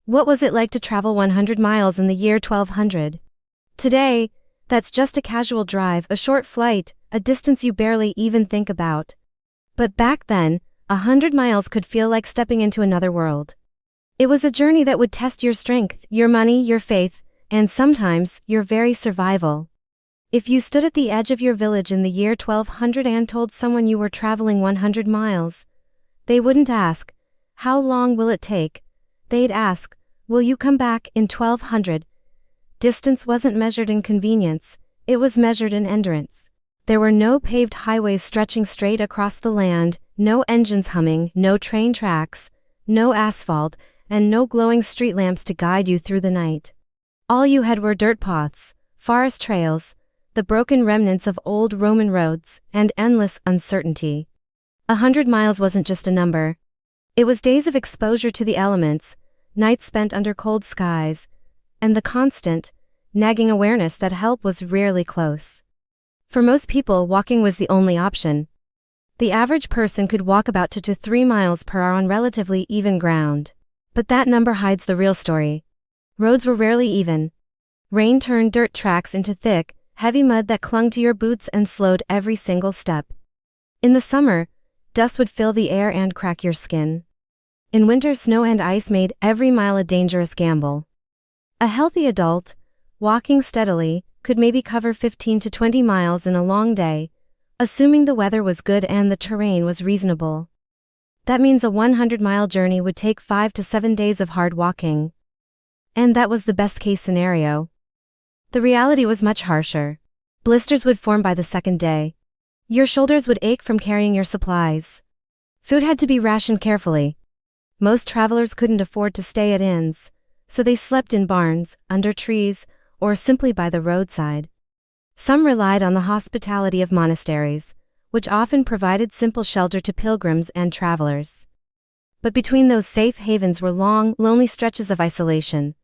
What was it like to travel 100 miles in the year 1200? Today, that's just a casual drive, a short flight, a distance you barely even think about. But back then, 100 miles could feel like stepping into another world. It was a journey that would test your strength, your money, your faith, and sometimes, your very survival. If you stood at the edge of your village in the year 1200 and told someone you were traveling 100 miles, they wouldn't ask, "How long will it take?" They'd ask, "Will you come back in 1200? Distance wasn't measured in convenience, it was measured in endurance. There were no paved highways stretching straight across the land, no engines humming, no train tracks, no asphalt, and no glowing street lamps to guide you through the night. All you had were dirt paths, forest trails, the broken remnants of old Roman roads, and endless uncertainty. 100 miles wasn't just a number. It was days of exposure to the elements, nights spent under cold skies, and the constant, nagging awareness that help was rarely close. For most people, walking was the only option. The average person could walk about 2 to 3 miles per hour on relatively even ground. But that number hides the real story. Roads were rarely even. Rain turned dirt tracks into thick, heavy mud that clung to your boots and slowed every single step. In the summer, dust would fill the air and crack your skin. In winter, snow and ice made every mile a dangerous gamble. A healthy adult, walking steadily, could maybe cover 15 to 20 miles in a long day, assuming the weather was good and the terrain was reasonable. That means a 100-mile journey would take 5 to 7 days of hard walking. And that was the best-case scenario. The reality was much harsher. Blisters would form by the second day. Your shoulders would ache from carrying your supplies. Food had to be rationed carefully. Most travelers couldn't afford to stay at inns, so they slept in barns, under trees, or simply by the roadside. Some relied on the hospitality of monasteries, which often provided simple shelter to pilgrims and travelers. But between those safe havens were long, lonely stretches of isolation.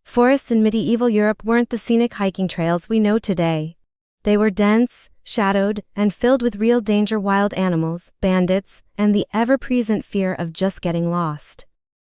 Forests in medieval Europe weren't the scenic hiking trails we know today. They were dense, shadowed, and filled with real danger: wild animals, bandits, and the ever-present fear of just getting lost.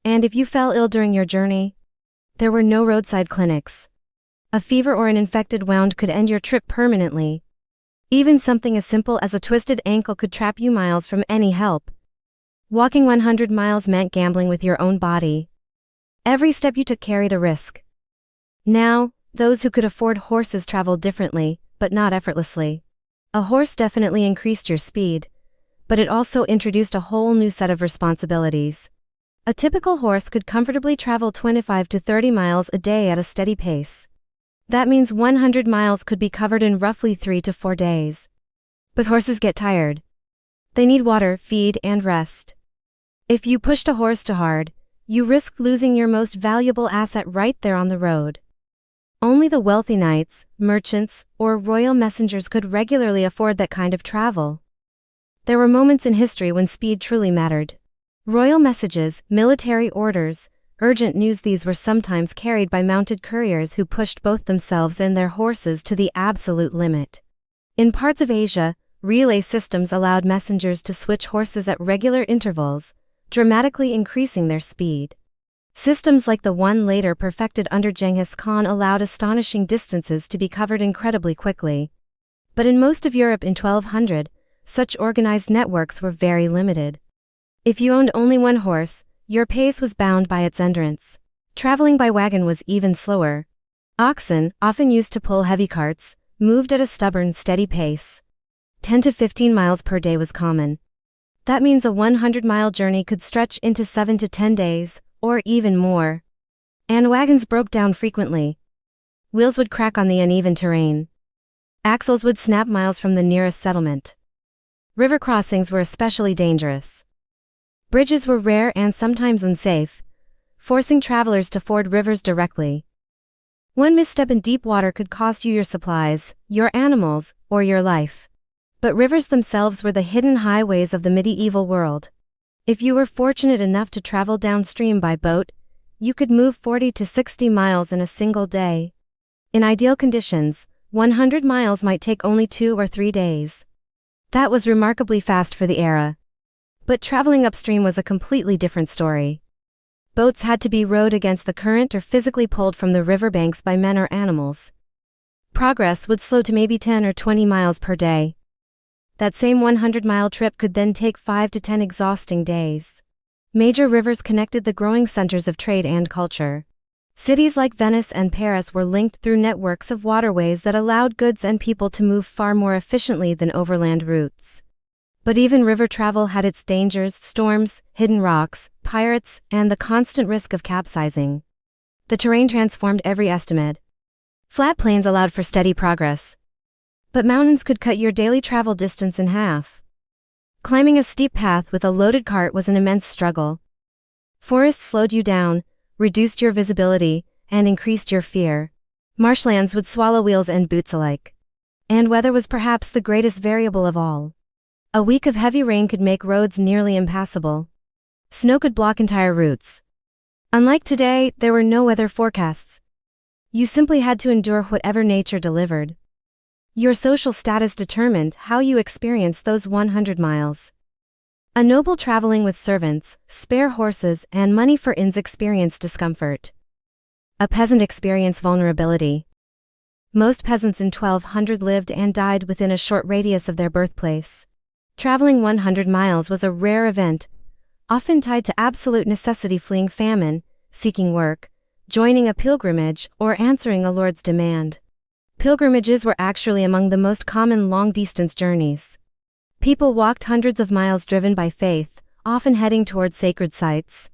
And if you fell ill during your journey, there were no roadside clinics. A fever or an infected wound could end your trip permanently. Even something as simple as a twisted ankle could trap you miles from any help. Walking 100 miles meant gambling with your own body. Every step you took carried a risk. Now, those who could afford horses traveled differently, but not effortlessly. A horse definitely increased your speed, but it also introduced a whole new set of responsibilities. A typical horse could comfortably travel 25 to 30 miles a day at a steady pace. That means 100 miles could be covered in roughly 3 to 4 days. But horses get tired. They need water, feed, and rest. If you pushed a horse too hard, you risked losing your most valuable asset right there on the road. Only the wealthy knights, merchants, or royal messengers could regularly afford that kind of travel. There were moments in history when speed truly mattered. Royal messages, military orders, urgent news. These were sometimes carried by mounted couriers who pushed both themselves and their horses to the absolute limit. In parts of Asia, relay systems allowed messengers to switch horses at regular intervals, dramatically increasing their speed. Systems like the one later perfected under Genghis Khan allowed astonishing distances to be covered incredibly quickly. But in most of Europe in 1200, such organized networks were very limited. If you owned only one horse, your pace was bound by its endurance. Traveling by wagon was even slower. Oxen, often used to pull heavy carts, moved at a stubborn, steady pace. 10 to 15 miles per day was common. That means a 100-mile journey could stretch into 7 to 10 days, or even more. And wagons broke down frequently. Wheels would crack on the uneven terrain. Axles would snap miles from the nearest settlement. River crossings were especially dangerous. Bridges were rare and sometimes unsafe, forcing travelers to ford rivers directly. One misstep in deep water could cost you your supplies, your animals, or your life. But rivers themselves were the hidden highways of the medieval world. If you were fortunate enough to travel downstream by boat, you could move 40 to 60 miles in a single day. In ideal conditions, 100 miles might take only 2 or 3 days. That was remarkably fast for the era. But traveling upstream was a completely different story. Boats had to be rowed against the current or physically pulled from the riverbanks by men or animals. Progress would slow to maybe 10 or 20 miles per day. That same 100-mile trip could then take 5 to 10 exhausting days. Major rivers connected the growing centers of trade and culture. Cities like Venice and Paris were linked through networks of waterways that allowed goods and people to move far more efficiently than overland routes. But even river travel had its dangers: storms, hidden rocks, pirates, and the constant risk of capsizing. The terrain transformed every estimate. Flat plains allowed for steady progress, but mountains could cut your daily travel distance in half. Climbing a steep path with a loaded cart was an immense struggle. Forests slowed you down, reduced your visibility, and increased your fear. Marshlands would swallow wheels and boots alike. And weather was perhaps the greatest variable of all. A week of heavy rain could make roads nearly impassable. Snow could block entire routes. Unlike today, there were no weather forecasts. You simply had to endure whatever nature delivered. Your social status determined how you experienced those 100 miles. A noble traveling with servants, spare horses, and money for inns experienced discomfort. A peasant experienced vulnerability. Most peasants in 1200 lived and died within a short radius of their birthplace. Traveling 100 miles was a rare event, often tied to absolute necessity: fleeing famine, seeking work, joining a pilgrimage, or answering a lord's demand. Pilgrimages were actually among the most common long-distance journeys. People walked hundreds of miles driven by faith, often heading towards sacred sites.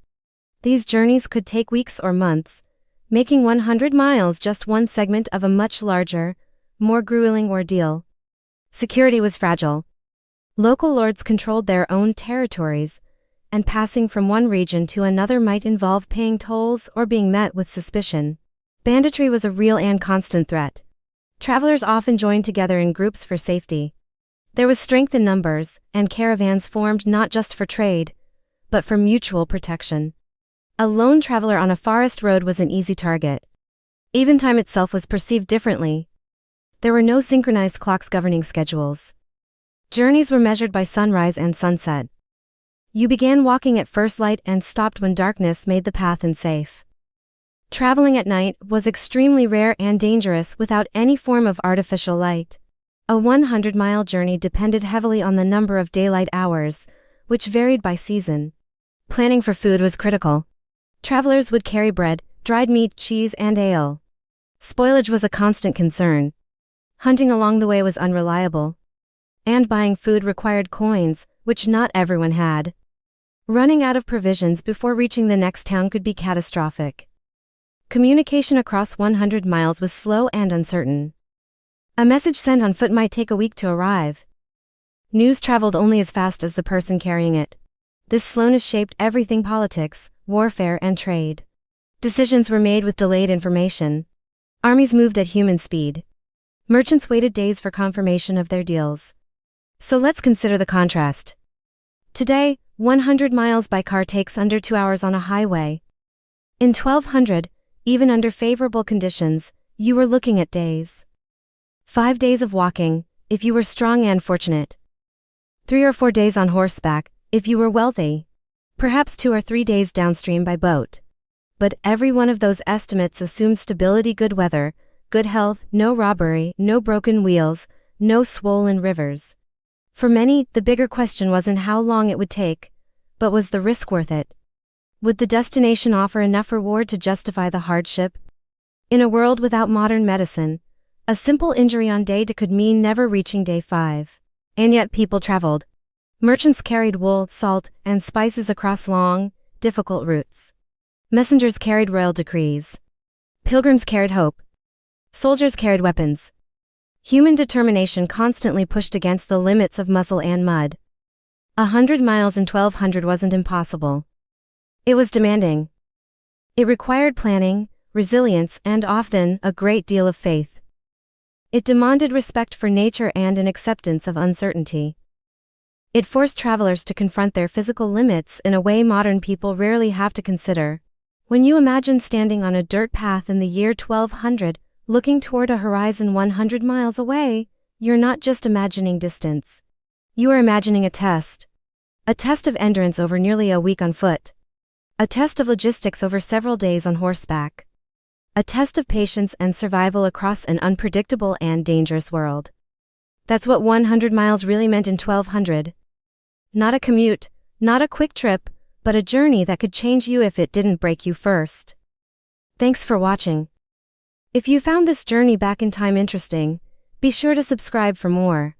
These journeys could take weeks or months, making 100 miles just one segment of a much larger, more grueling ordeal. Security was fragile. Local lords controlled their own territories, and passing from one region to another might involve paying tolls or being met with suspicion. Banditry was a real and constant threat. Travelers often joined together in groups for safety. There was strength in numbers, and caravans formed not just for trade, but for mutual protection. A lone traveler on a forest road was an easy target. Even time itself was perceived differently. There were no synchronized clocks governing schedules. Journeys were measured by sunrise and sunset. You began walking at first light and stopped when darkness made the path unsafe. Traveling at night was extremely rare and dangerous without any form of artificial light. A 100-mile journey depended heavily on the number of daylight hours, which varied by season. Planning for food was critical. Travelers would carry bread, dried meat, cheese, and ale. Spoilage was a constant concern. Hunting along the way was unreliable. And buying food required coins, which not everyone had. Running out of provisions before reaching the next town could be catastrophic. Communication across 100 miles was slow and uncertain. A message sent on foot might take a week to arrive. News traveled only as fast as the person carrying it. This slowness shaped everything: politics, warfare, and trade. Decisions were made with delayed information. Armies moved at human speed. Merchants waited days for confirmation of their deals. So let's consider the contrast. Today, 100 miles by car takes under 2 hours on a highway. In 1200, even under favorable conditions, you were looking at days. 5 days of walking, if you were strong and fortunate. 3 or 4 days on horseback, if you were wealthy. Perhaps 2 or 3 days downstream by boat. But every one of those estimates assumed stability: good weather, good health, no robbery, no broken wheels, no swollen rivers. For many, the bigger question wasn't how long it would take, but was the risk worth it? Would the destination offer enough reward to justify the hardship? In a world without modern medicine, a simple injury on day 2 could mean never reaching day 5. And yet people traveled. Merchants carried wool, salt, and spices across long, difficult routes. Messengers carried royal decrees. Pilgrims carried hope. Soldiers carried weapons. Human determination constantly pushed against the limits of muscle and mud. 100 miles in 1200 wasn't impossible. It was demanding. It required planning, resilience, and often a great deal of faith. It demanded respect for nature and an acceptance of uncertainty. It forced travelers to confront their physical limits in a way modern people rarely have to consider. When you imagine standing on a dirt path in the year 1200, looking toward a horizon 100 miles away, you're not just imagining distance. You are imagining a test. A test of endurance over nearly a week on foot. A test of logistics over several days on horseback. A test of patience and survival across an unpredictable and dangerous world. That's what 100 miles really meant in 1200. Not a commute, not a quick trip, but a journey that could change you if it didn't break you first. Thanks for watching. If you found this journey back in time interesting, be sure to subscribe for more.